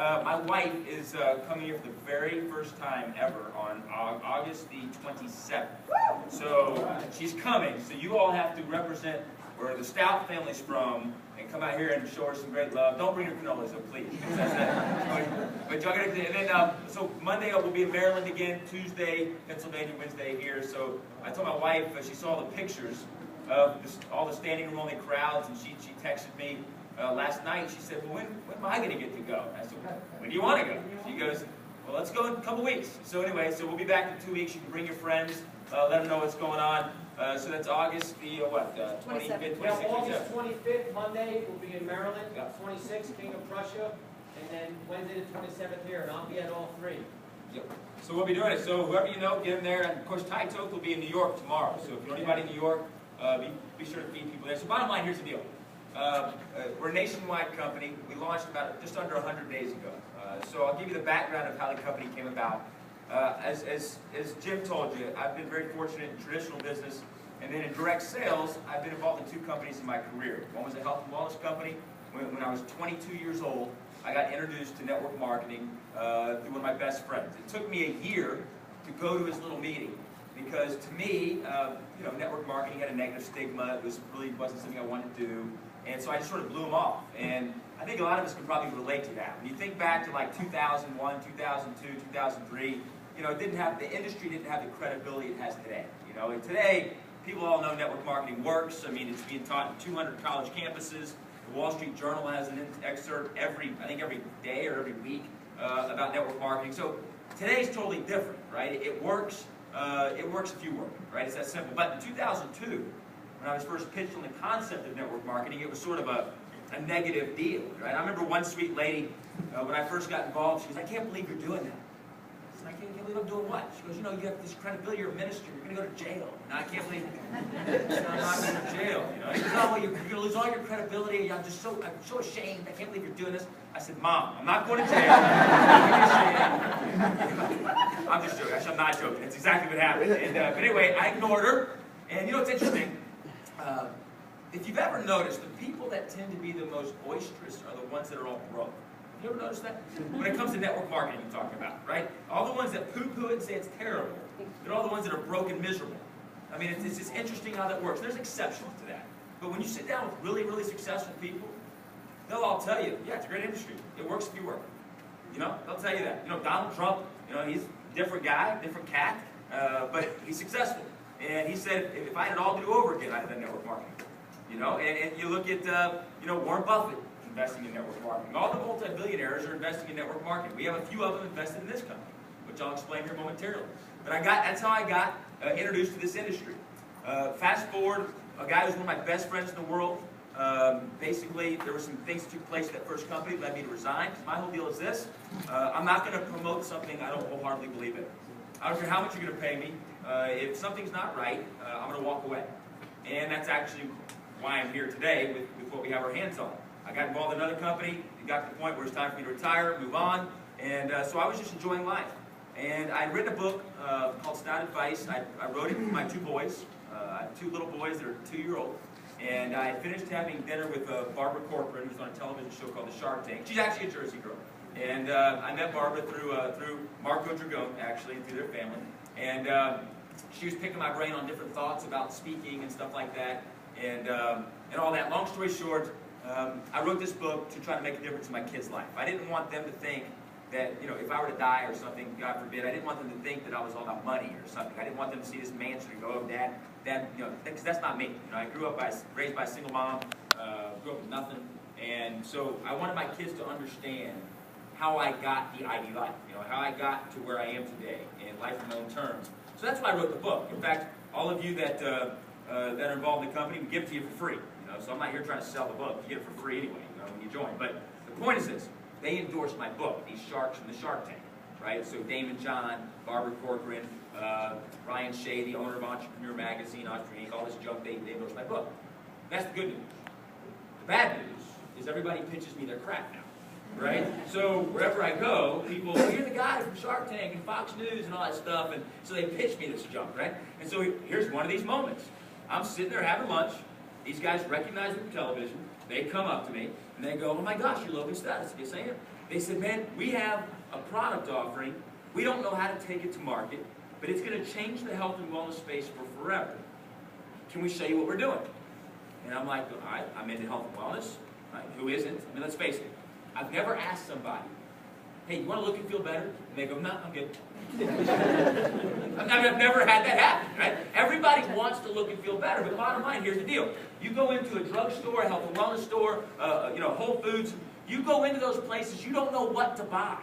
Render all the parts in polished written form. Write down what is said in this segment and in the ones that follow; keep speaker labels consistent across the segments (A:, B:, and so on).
A: My wife is coming here for the very first time ever on August the 27th. So she's coming. So you all have to represent where the Stout family's from and come out here and show her some great love. Don't bring her cannolis, though, please. But y'all gotta, and then so Monday we'll be in Maryland again. Tuesday, Pennsylvania. Wednesday here. So I told my wife she saw the pictures of all the standing room only crowds, and she texted me. Last night, she said, well, when am I going to get to go? I said, when do you want to go? She goes, well, let's go in a couple weeks. So anyway, so we'll be back in 2 weeks. You can bring your friends, let them know what's going on. So that's August the, 25th, 26th?
B: Yeah, August 25th, Monday, we'll be in Maryland. 26th, King of Prussia. And then Wednesday the 27th here, and I'll be at all three.
A: Yep. So we'll be doing it. So whoever you know, get them there. And of course, Ty Toth will be in New York tomorrow. So if you know anybody in New York, be sure to feed people there. So bottom line, here's the deal. We're a nationwide company. We launched about just under 100 days ago. So I'll give you the background of how the company came about. As Jim told you, I've been very fortunate in traditional business, and then in direct sales, I've been involved in 2 companies in my career. One was a health and wellness company. When I was 22 years old, I got introduced to network marketing through one of my best friends. It took me a year to go to his little meeting. Because to me, network marketing had a negative stigma. It really wasn't something I wanted to do. And so I just sort of blew them off. And I think a lot of us can probably relate to that. When you think back to like 2001, 2002, 2003, the industry didn't have the credibility it has today. And today, people all know network marketing works. I mean, it's being taught in 200 college campuses. The Wall Street Journal has an excerpt every day or every week about network marketing. So today's totally different, right? It works. It works if you work, right? It's that simple. But in 2002, when I was first pitched on the concept of network marketing, it was sort of a negative deal, right? I remember one sweet lady, when I first got involved, she goes, I can't believe you're doing that. I said, I can't believe I'm doing what? She goes, you have this credibility, you're a minister, you're going to go to jail. And I can't believe I'm not going to jail. He goes, oh, well, you're going to lose all your credibility. I'm so ashamed. I can't believe you're doing this. I said, Mom, I'm not going to jail. I'm just joking. I'm not joking. That's exactly what happened. And, but anyway, I ignored her. And it's interesting. If you've ever noticed, the people that tend to be the most boisterous are the ones that are all broke. You ever noticed that? When it comes to network marketing, you're talking about, right? All the ones that poo-poo it and say it's terrible, they're all the ones that are broke and miserable. I mean, it's just interesting how that works. There's exceptions to that. But when you sit down with really, really successful people, they'll all tell you, yeah, it's a great industry. It works if you work. They'll tell you that. Donald Trump, he's a different guy, different cat, but he's successful. And he said, if I had it all to do over again, I'd have done network marketing. And you look at, Warren Buffett investing in network marketing. All the multi-billionaires are investing in network marketing. We have a few of them invested in this company, which I'll explain here momentarily. But that's how I got introduced to this industry. Fast forward, a guy who's one of my best friends in the world. Basically, there were some things that took place at that first company that led me to resign. My whole deal is this. I'm not going to promote something I don't wholeheartedly believe in. I don't care how much you're going to pay me. If something's not right, I'm going to walk away. And that's actually why I'm here today with what we have our hands on. I got involved in another company. It got to the point where it's time for me to retire, move on. And so I was just enjoying life. And I'd written a book called Stout Advice. I wrote it with my 2 boys. I have 2 little boys that are 2-year-old. And I finished having dinner with Barbara Corcoran, who's on a television show called The Shark Tank. She's actually a Jersey girl. And I met Barbara through Marco Dragone, actually, and through their family. And she was picking my brain on different thoughts about speaking and stuff like that. And all that. Long story short, I wrote this book to try to make a difference in my kids' life. I didn't want them to think that, if I were to die or something, God forbid, I didn't want them to think that I was all about money or something. I didn't want them to see this mansion and go, oh, Dad, because that's not me. I grew up raised by a single mom, grew up with nothing, and so I wanted my kids to understand how I got the IDLIFE, how I got to where I am today, and life on my own terms. So that's why I wrote the book. In fact, all of you that are involved in the company, we give it to you for free. So I'm not here trying to sell the book. You get it for free anyway, when you join. But the point is this: they endorsed my book, these sharks from the Shark Tank, right? So Damon John, Barbara Corcoran, Ryan Shea, the owner of Entrepreneur Magazine, Entrepreneur Inc., all this junk, they endorsed my book. That's the good news. The bad news is everybody pitches me their crap now, right? So wherever I go, people, oh, you're the guy from Shark Tank and Fox News and all that stuff, and so they pitch me this junk, right? And so here's one of these moments. I'm sitting there having lunch. These guys recognize me from television. They come up to me, and they go, oh my gosh, you're Logan Stout. I said, yes, I am. They said, man, we have a product offering. We don't know how to take it to market, but it's going to change the health and wellness space for forever. Can we show you what we're doing? And I'm like, all right, I'm into health and wellness. Right? Who isn't? I mean, let's face it. I've never asked somebody, hey, you want to look and feel better? And they go, no, I'm good. I've never had that happen, right? Everybody wants to look and feel better, but bottom line, here's the deal. You go into a drugstore, a health and wellness store, Whole Foods, you go into those places, you don't know what to buy.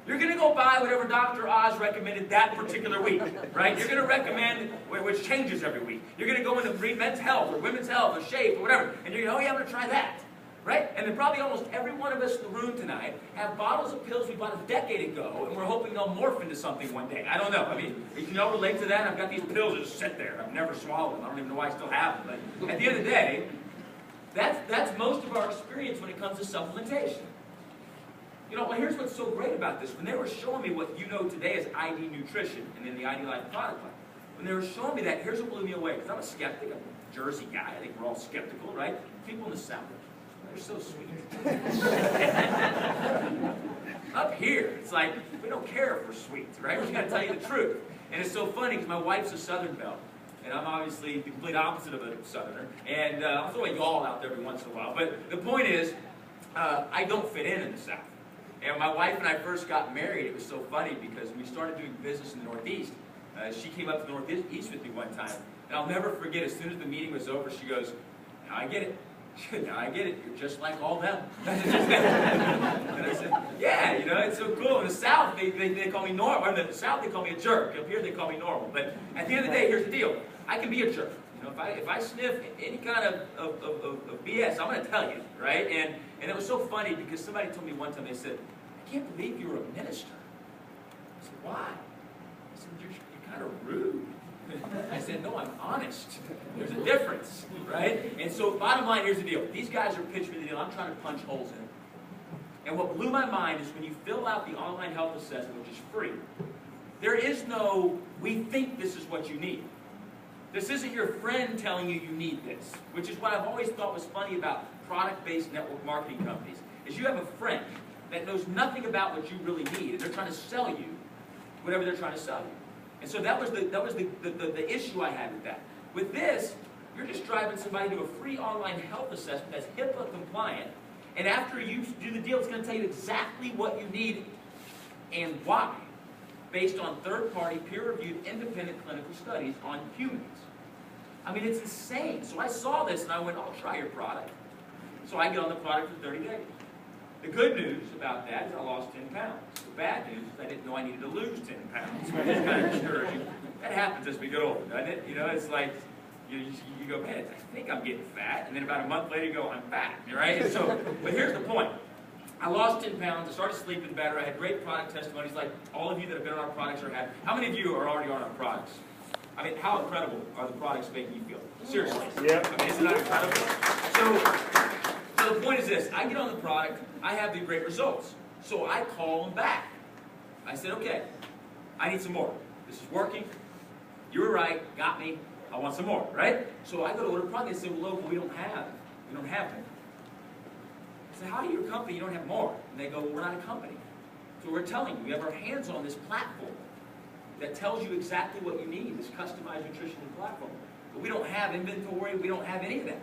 A: You're going to go buy whatever Dr. Oz recommended that particular week, right? You're going to recommend, which changes every week. You're going to go into men's health or women's health or shape or whatever, and you're going to, oh yeah, I'm going to try that, right? And then probably almost every one of us in the room tonight have bottles of pills we bought a decade ago, and we're hoping they'll morph into something one day. I don't know. I mean, if you all relate to that, I've got these pills that just sit there. I've never swallowed them. I don't even know why I still have them. But at the end of the day, that's most of our experience when it comes to supplementation. You know, well, here's what's so great about this. When they were showing me what you know today as ID Nutrition and then the IDLIFE product line, when they were showing me that, here's what blew me away. Because I'm a skeptic. I'm a Jersey guy. I think we're all skeptical, right? People in the South, they're so sweet. Up here, it's like, we don't care if we're sweet, right? We're just going to tell you the truth. And it's so funny because my wife's a Southern belle. And I'm obviously the complete opposite of a Southerner. And I'll throw a y'all out there every once in a while. But the point is, I don't fit in the South. And my wife and I first got married, it was so funny because we started doing business in the Northeast. She came up to the Northeast with me one time. And I'll never forget, as soon as the meeting was over, she goes, now I get it. Now I get it. You're just like all them. And I said, yeah, you know, it's so cool. In the South, they call me normal. Or in the South, they call me a jerk. Up here, they call me normal. But at the end of the day, here's the deal. I can be a jerk. You know, if I sniff any kind of BS, I'm going to tell you, right? And it was so funny because somebody told me one time, they said, I can't believe you were a minister. I said, why? I said, you're kind of rude. I said, no, I'm honest. There's a difference, right? And so bottom line, here's the deal. These guys are pitching me the deal. I'm trying to punch holes in it. And what blew my mind is when you fill out the online health assessment, which is free, there is no, we think this is what you need. This isn't your friend telling you you need this, which is what I've always thought was funny about product-based network marketing companies, is you have a friend that knows nothing about what you really need, and they're trying to sell you whatever they're trying to sell you. And so that was the issue I had with that. With this, you're just driving somebody to a free online health assessment that's HIPAA compliant, and after you do the deal, it's going to tell you exactly what you need and why, based on third-party, peer-reviewed, independent clinical studies on humans. I mean, it's insane. So I saw this and I went, I'll try your product. So I get on the product for 30 days. The good news about that is I lost 10 pounds. The bad news is I didn't know I needed to lose 10 pounds, which is kind of discouraging. That happens as we get older, doesn't it? You know, it's like, you go, man, I think I'm getting fat. And then about a month later you go, I'm fat, right? And so, but here's the point. I lost 10 pounds, I started sleeping better, I had great product testimonies like all of you that have been on our products are happy. How many of you are already on our products? I mean, how incredible are the products making you feel? Seriously.
C: Yeah.
A: I mean, isn't that incredible? So the point is this, I get on the product, I have the great results. So I call them back. I said, okay, I need some more. This is working. You were right, got me, I want some more, right? So I go to order a product, they say, well, Logan, we don't have more. I said, how do your company, you don't have more? And they go, well, we're not a company. So we're telling you, we have our hands on this platform that tells you exactly what you need, this customized nutrition platform. But we don't have inventory, we don't have any of that.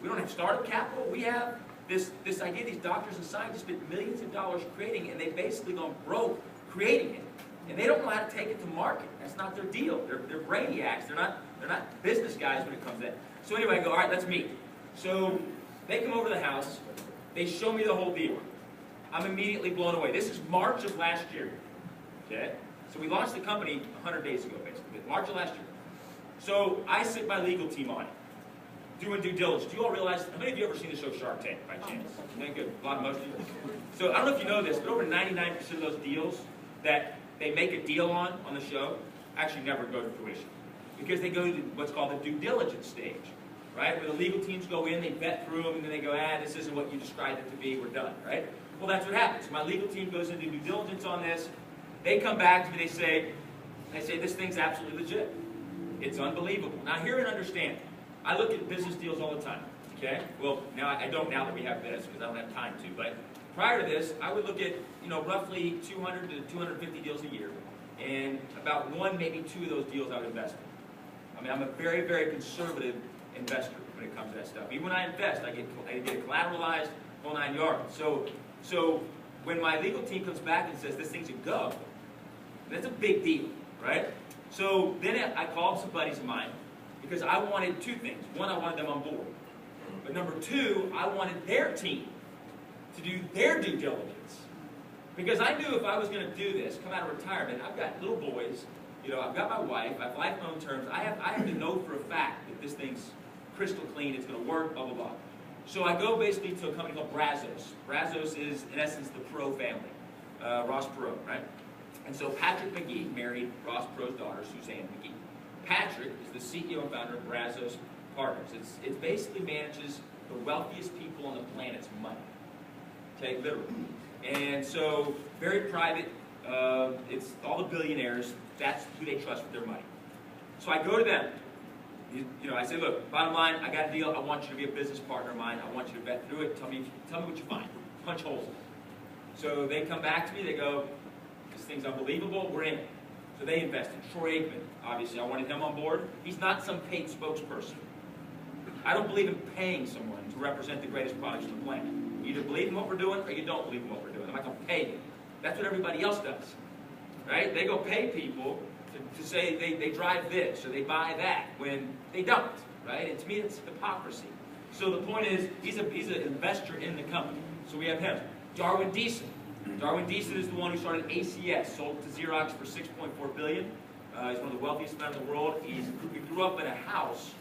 A: We don't have startup capital, we have this idea these doctors and scientists spent millions of dollars creating, and they've basically gone broke creating it. And they don't know how to take it to market. That's not their deal. They're brainiacs. They're not business guys when it comes to that. So anyway, I go, all right, let's meet. So they come over to the house. They show me the whole deal. I'm immediately blown away. This is March of last year. Okay? So we launched the company 100 days ago, basically. March of last year. So I sit my legal team on it, doing due diligence. Do you all realize, how many of you ever seen the show Shark Tank by chance? Okay, good. A lot of most of you. So I don't know if you know this, but over 99% of those deals that they make a deal on the show actually never go to fruition. Because they go to what's called the due diligence stage. Right? Where the legal teams go in, they vet through them, and then they go, this isn't what you described it to be, we're done, right? Well, that's what happens. My legal team goes into due diligence on this. They come back to me, they say, this thing's absolutely legit. It's unbelievable. Now, hear and understand. I look at business deals all the time, okay? Well, now I don't now that we have this, because I don't have time to, but Prior to this, I would look at, roughly 200 to 250 deals a year, and about one, maybe two of those deals I would invest in. I mean, I'm a very, very conservative investor when it comes to that stuff. Even when I invest, I get it collateralized, whole 9 yards. So when my legal team comes back and says this thing's a go, that's a big deal, right? So then I called some buddies of mine because I wanted two things. One, I wanted them on board. But number two, I wanted their team to do their due diligence. Because I knew if I was going to do this, come out of retirement, I've got little boys, I've got my wife, I have life on my own terms. I have to know for a fact that this thing's crystal clean, it's going to work, blah, blah, blah. So I go basically to a company called Brazos. Brazos is, in essence, the Perot family, Ross Perot, right? And so Patrick McGee married Ross Perot's daughter, Suzanne McGee. Patrick is the CEO and founder of Brazos Partners. It basically manages the wealthiest people on the planet's money. Okay, literally. And so, very private, it's all the billionaires, that's who they trust with their money. So I go to them, I say, look, bottom line, I got a deal, I want you to be a business partner of mine, I want you to vet through it, tell me what you find, punch holes in it. So they come back to me, they go, this thing's unbelievable, we're in it. So they invested. Troy Aikman, obviously, I wanted him on board. He's not some paid spokesperson. I don't believe in paying someone to represent the greatest products on the planet. You either believe in what we're doing or you don't believe in what we're doing. I'm not going to pay you. That's what everybody else does. Right? They go pay people to say they drive this or they buy that when they don't. Right? And to me, it's hypocrisy. So the point is, he's an investor in the company. So we have him. Darwin Deason. Darwin Deason is the one who started ACS, sold to Xerox for $6.4 billion. He's one of the wealthiest men in the world. He grew up in a house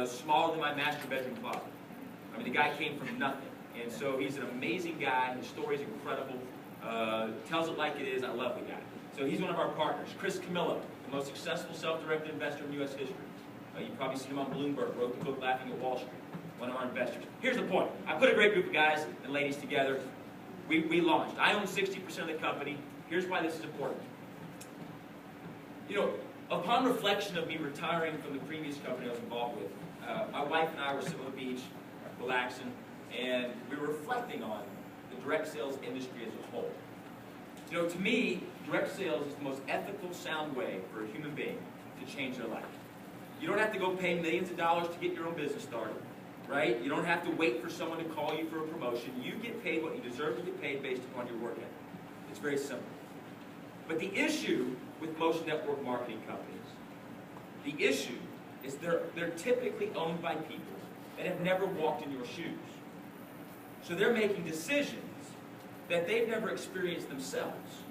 A: smaller than my master bedroom closet. I mean, the guy came from nothing. And so he's an amazing guy. His story's incredible. Tells it like it is. I love the guy. So he's one of our partners. Chris Camillo, the most successful self-directed investor in U.S. history. You've probably seen him on Bloomberg, wrote the book Laughing at Wall Street. One of our investors. Here's the point. I put a great group of guys and ladies together. We launched. I own 60% of the company. Here's why this is important. Upon reflection of me retiring from the previous company I was involved with, my wife and I were sitting on the beach, relaxing, and we were reflecting on the direct sales industry as a whole. To me, direct sales is the most ethical, sound way for a human being to change their life. You don't have to go pay millions of dollars to get your own business started, right? You don't have to wait for someone to call you for a promotion. You get paid what you deserve to get paid based upon your work ethic. It's very simple. But the issue with most network marketing companies, the issue is they're typically owned by people that have never walked in your shoes. So they're making decisions that they've never experienced themselves.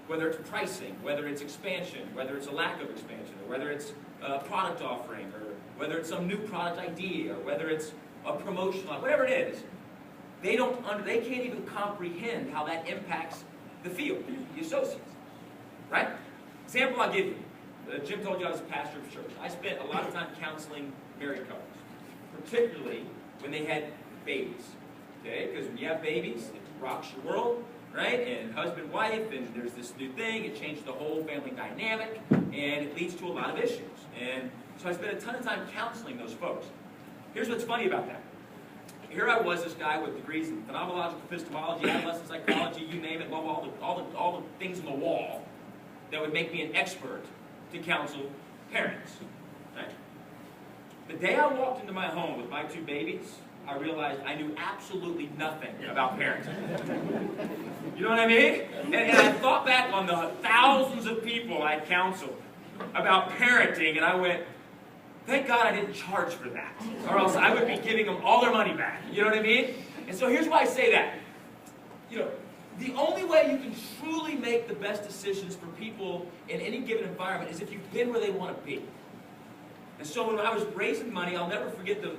A: Whether it's pricing, whether it's expansion, whether it's a lack of expansion, or whether it's a product offering, or whether it's some new product idea, or whether it's a promotion, whatever it is, they can't even comprehend how that impacts the field, the associates. Right? Example I'll give you. Jim told you I was a pastor of church. I spent a lot of time counseling married couples, particularly when they had babies. Okay? Because when you have babies, it rocks your world, right? And husband, wife, and there's this new thing. It changes the whole family dynamic, and it leads to a lot of issues. And so I spent a ton of time counseling those folks. Here's what's funny about that. Here I was, this guy with degrees in phenomenological epistemology, adolescent psychology, you name it, all the things on the wall that would make me an expert to counsel parents. Right? The day I walked into my home with my two babies, I realized I knew absolutely nothing about parenting. You know what I mean? And I thought back on the thousands of people I counseled about parenting, and I went, thank God I didn't charge for that, or else I would be giving them all their money back. You know what I mean? And so here's why I say that. The only way you can truly make the best decisions for people in any given environment is if you've been where they want to be. And so when I was raising money, I'll never forget the,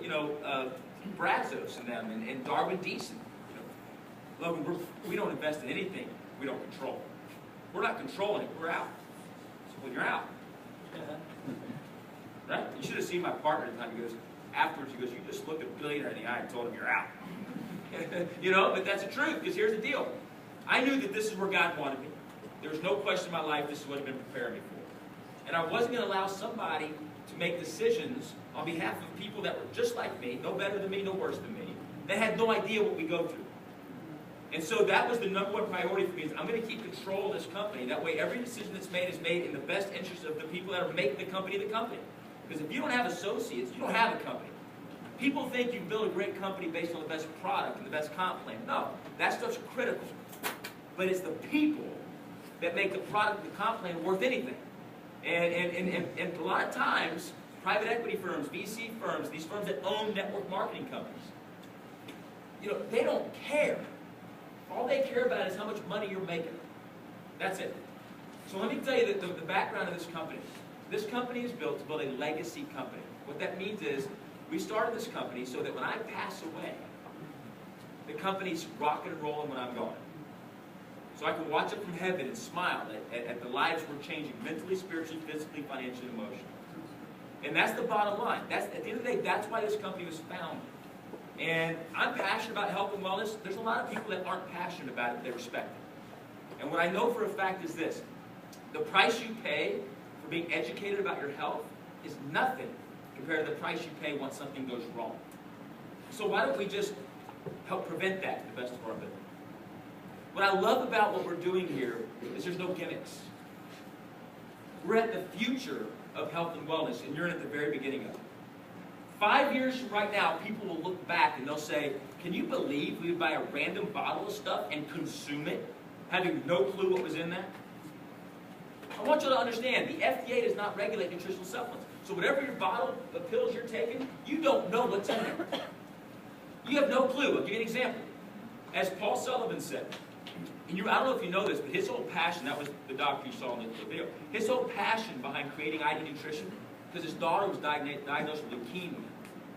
A: Brazos and them and Darwin Deason. Logan, we don't invest in anything we don't control. We're not controlling it, we're out. So when you're out, right? You should have seen my partner at the time. He goes, afterwards, he goes, you just looked a billionaire in the eye and told him you're out. But that's the truth, because here's the deal. I knew that this is where God wanted me. There was no question in my life this is what He'd been preparing me for. And I wasn't going to allow somebody to make decisions on behalf of people that were just like me, no better than me, no worse than me, that had no idea what we go through. And so that was the number one priority for me, is I'm going to keep control of this company. That way every decision that's made is made in the best interest of the people that are making the company the company. Because if you don't have associates, you don't have a company. People think you can build a great company based on the best product and the best comp plan. No, that stuff's critical. But it's the people that make the product and the comp plan worth anything. And a lot of times, private equity firms, VC firms, these firms that own network marketing companies, they don't care. All they care about is how much money you're making. That's it. So let me tell you the background of this company. This company is built to build a legacy company. What that means is, we started this company so that when I pass away, the company's rocking and rolling when I'm gone. So I can watch it from heaven and smile at the lives we're changing, mentally, spiritually, physically, financially, and emotionally. And that's the bottom line. At the end of the day, that's why this company was founded. And I'm passionate about health and wellness. There's a lot of people that aren't passionate about it, they respect it. And what I know for a fact is this: the price you pay for being educated about your health is nothing compared to the price you pay once something goes wrong. So why don't we just help prevent that to the best of our ability? What I love about what we're doing here is there's no gimmicks. We're at the future of health and wellness, and you're at the very beginning of it. 5 years from right now, people will look back and they'll say, can you believe we would buy a random bottle of stuff and consume it, having no clue what was in that? I want you to understand, the FDA does not regulate nutritional supplements. So whatever your bottle of pills you're taking, you don't know what's in there. You have no clue. I'll give you an example. As Paul Sullivan said, and I don't know if you know this, but his whole passion, that was the doctor you saw in the video, his whole passion behind creating ID Nutrition, because his daughter was diagnosed with leukemia,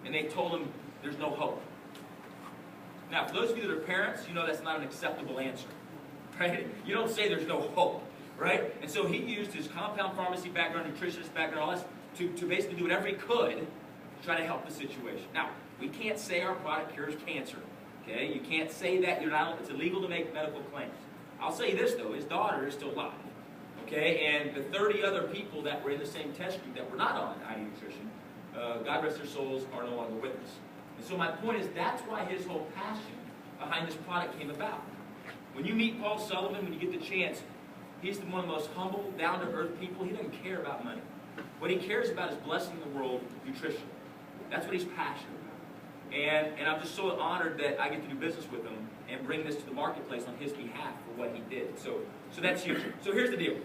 A: and they told him there's no hope. Now, for those of you that are parents, you know that's not an acceptable answer, right? You don't say there's no hope, right? And so he used his compound pharmacy background, nutritionist background, all that, to basically do whatever he could to try to help the situation. Now, we can't say our product cures cancer, okay? You can't say that. It's illegal to make medical claims. I'll say this, though. His daughter is still alive, okay? And the 30 other people that were in the same test group that were not on ID Nutrition, God rest their souls, are no longer with us. And so my point is, that's why his whole passion behind this product came about. When you meet Paul Sullivan, when you get the chance, he's one of the most humble, down-to-earth people. He doesn't care about money. What he cares about is blessing the world with nutrition. That's what he's passionate about. And I'm just so honored that I get to do business with him and bring this to the marketplace on his behalf for what he did. So that's huge. So here's the deal.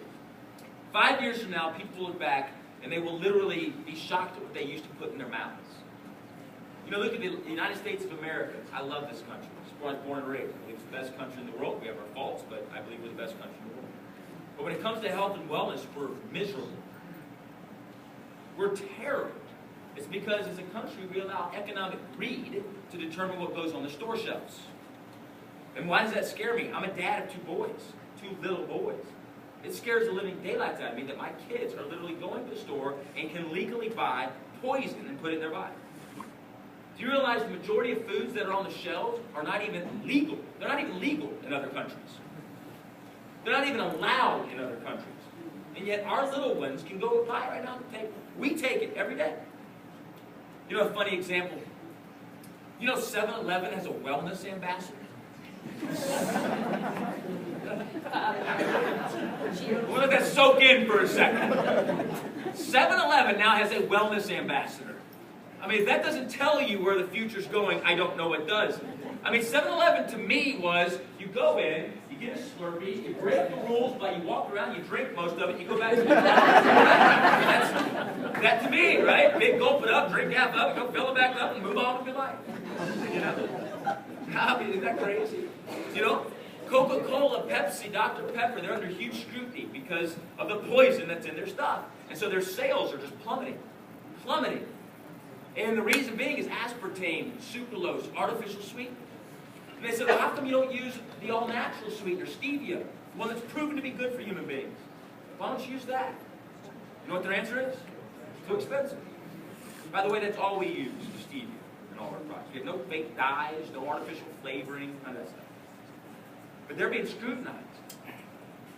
A: 5 years from now, people look back and they will literally be shocked at what they used to put in their mouths. You know, look at the United States of America. I love this country. I was born and raised. I believe it's the best country in the world. We have our faults, but I believe we're the best country in the world. But when it comes to health and wellness, we're miserable. We're terrible. It's because as a country, we allow economic greed to determine what goes on the store shelves. And why does that scare me? I'm a dad of 2 boys, 2 little boys. It scares the living daylights out of me that my kids are literally going to the store and can legally buy poison and put it in their body. Do you realize the majority of foods that are on the shelves are not even legal? They're not even legal in other countries. They're not even allowed in other countries. And yet our little ones can go buy it right now on the table. We take it every day. You know a funny example? You know 7-Eleven has a wellness ambassador? We'll let that soak in for a second. 7-Eleven now has a wellness ambassador. I mean, if that doesn't tell you where the future's going, I don't know what does. I mean, 7-Eleven to me was, you go in, you get a Slurpee, you break the rules, but you walk around, you drink most of it, you go back to the That to me, right? Big gulp it up, drink half of it, go fill it back up, and move on with your life. You know? Isn't that crazy? You know? Coca-Cola, Pepsi, Dr. Pepper, they're under huge scrutiny because of the poison that's in their stuff. And so their sales are just plummeting. Plummeting. And the reason being is aspartame, sucralose, artificial sweetener. And they said, well, how come you don't use the all-natural sweetener, stevia, one that's proven to be good for human beings? Why don't you use that? You know what their answer is? It's too expensive. By the way, that's all we use, is stevia in all our products. We have no fake dyes, no artificial flavoring, none of that stuff. But they're being scrutinized.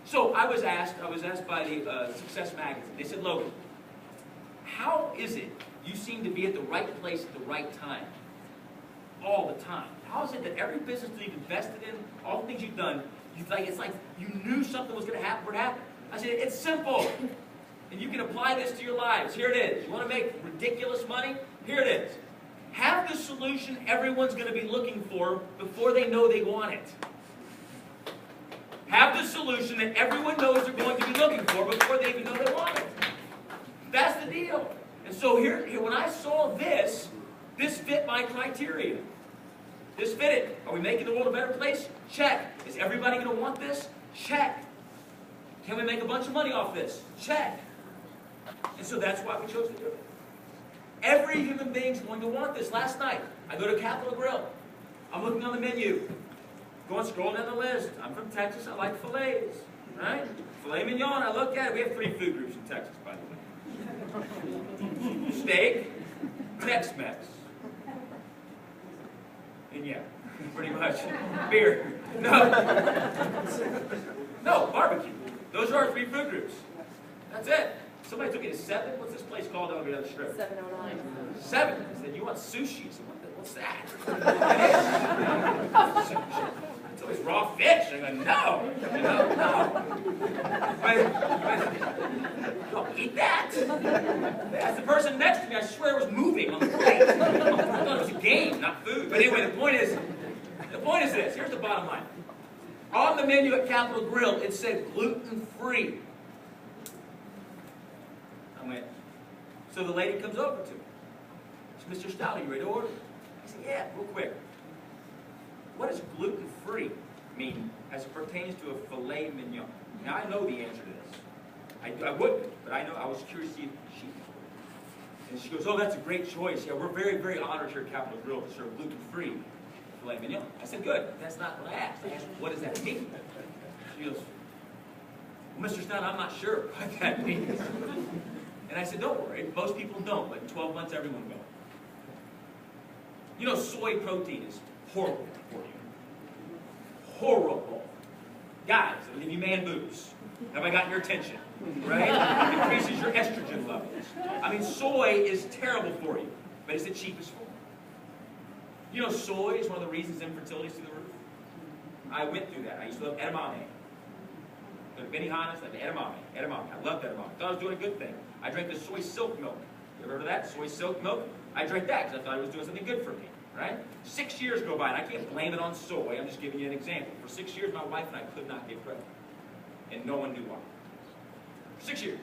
A: So I was asked by the Success magazine, they said, Logan, how is it you seem to be at the right place at the right time all the time? how is it that every business that you've invested in, all the things you've done, it's like you knew something was going to happen, would happen? I said, it's simple. And you can apply this to your lives. Here it is. You want to make ridiculous money? Here it is. Have the solution everyone's going to be looking for before they know they want it. Have the solution that everyone knows they're going to be looking for before they even know they want it. That's the deal. And so here when I saw this fit my criteria. This fit it. Are we making the world a better place? Check. Is everybody going to want this? Check. Can we make a bunch of money off this? Check. And so that's why we chose to do it. Every human being's going to want this. Last night, I go to Capitol Grill. I'm looking on the menu. Scrolling down the list. I'm from Texas. I like fillets. Right? Filet mignon. I look at it. We have 3 food groups in Texas, by the way. Steak, Tex-Mex. And yeah, pretty much. Beer. No, barbecue. Those are our 3 food groups. That's it. Somebody took me to 7. What's this place called over the strip?
C: 709.
A: 7. I said, you want sushi? I said, what's that? It's always raw fish. I go, no. Don't eat that. As the person next to me, I swear it was moving on the plate. I thought it was a game, not food. But anyway, the point is this. Here's the bottom line. On the menu at Capitol Grill, it said gluten-free. I went, so the lady comes over to me. She said, Mr. Stout, are you ready to order? I said, yeah, real quick. What does gluten-free mean as it pertains to a filet mignon? Now, I know the answer to this. I wouldn't, but I was curious to see if she knew. And she goes, oh, that's a great choice. Yeah, we're very, very honored here at Capitol Grill to serve gluten-free filet mignon. I said, good. That's not what I asked. I asked, what does that mean? She goes, well, Mr. Stout, I'm not sure what that means. And I said, don't worry. Most people don't, but in 12 months, everyone will. You know, soy protein is horrible for you. Horrible. Guys, it'll give you man boobs. Have I gotten your attention? Right? It increases your estrogen levels. I mean, soy is terrible for you, but it's the cheapest form. You know, soy is one of the reasons infertility is through the roof. I went through that. I used to love edamame. Go to Benihana's, I had edamame. I loved edamame. Thought I was doing a good thing. I drank the soy silk milk. You ever heard of that? Soy silk milk? I drank that because I thought it was doing something good for me. Right? 6 years go by, and I can't blame it on soy. I'm just giving you an example. For 6 years, my wife and I could not get pregnant. And no one knew why. For 6 years.